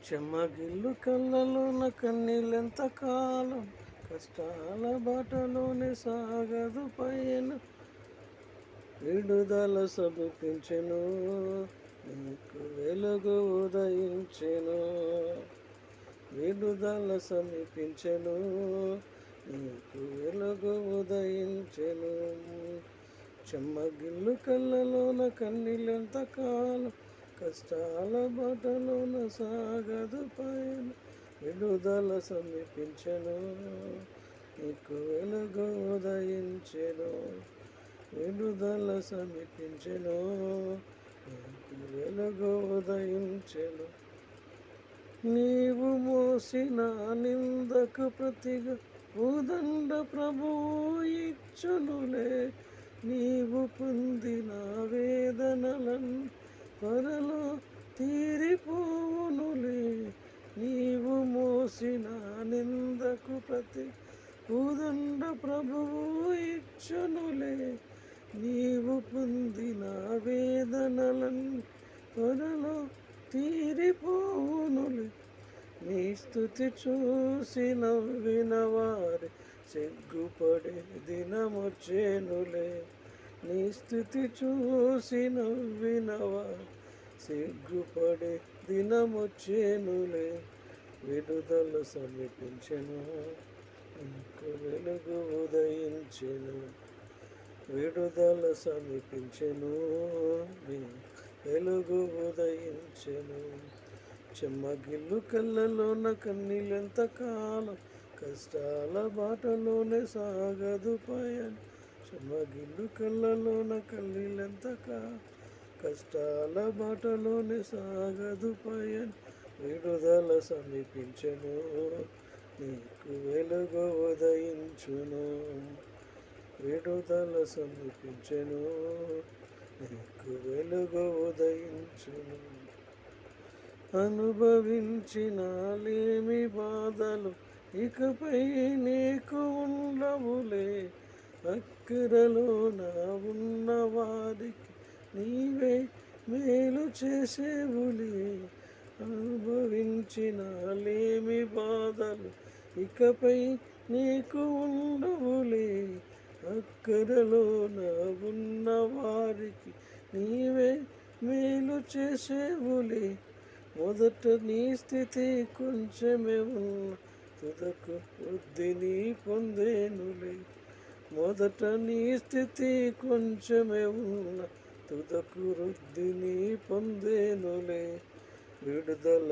చెమ్మగిల్లు కళ్ళలోన కన్నీళ్ళెంత కాలం, కష్టాల బాటలోనే సాగదు పయనం. విడుదల సమీపించెను, నీకు వెలుగు ఉదయించెను. విడుదల సమీపించెను, నీకు వెలుగు ఉదయించెను. చెమ్మగిల్లు కళ్ళలోన కన్నీళ్ళెంత కాలం, కష్టాల బాటలోన సాగదు పయనం. విడుదల సమీపించెను, నీకు వెలుగు ఉదయించెను. విడుదల సమీపించెను, నీకు వెలుగు ఉదయించెను. నీవు మోసిన నిందకు ప్రతిగా ఉదండ ప్రభువు ఇచ్చునులే. నీవు పొందిన వేదనలను త్వరలో తీరిపోవునులే. నీవు మోసిన నిందకు ప్రతి ఉదండ ప్రభువు ఇచ్చునులే. నీవు పొందిన వేదనలను త్వరలో తీరిపోవునులే. నీ స్తుతి చూసి నవ్విన వారి సిగ్గుపడే దినమొచ్చేనులే. నీ స్థుతి చూసి నవ్విన వారి సిగ్గుపడే దినమొచ్చేనులే. విడుదల సమీపించెను, నీకు వెలుగు ఉదయించెను. విడుదల సమీపించెను, వెలుగు ఉదయించెను. చెమ్మగిల్లు కళ్ళలోన కన్నీళ్ళెంత కాలం, కష్టాల బాటలోనే సాగదు పయనం. చెమ్మగిల్లు కళ్ళలోన కన్నీళ్ళెంత కాలం, కష్టాల బాటలోనే సాగదు పయనం. విడుదల సమీపించెను, నీకు వెలుగు ఉదయించును. విడుదల సమీపించెను, నీకు వెలుగు ఉదయించును. అనుభవించిన లేమి బాధలు ఇకపై నీకు ఉండవులే. అక్కరలోన ఉన్న వారికి నీవే మేలు చేసేవులే. అనుభవించిన లేమి బాధలు ఇకపై నీకు ఉండవులే. అక్కరలోన ఉన్న వారికి నీవే మేలు చేసేవులే. మొదట నీ స్థితి కొంచెమే ఉన్న తుదకు వృద్ధిని పొందేనులే. మొదట నీ స్థితి కొంచెమే ఉన్న తుదకు వృద్ధిని పొందేనులే. విడుదల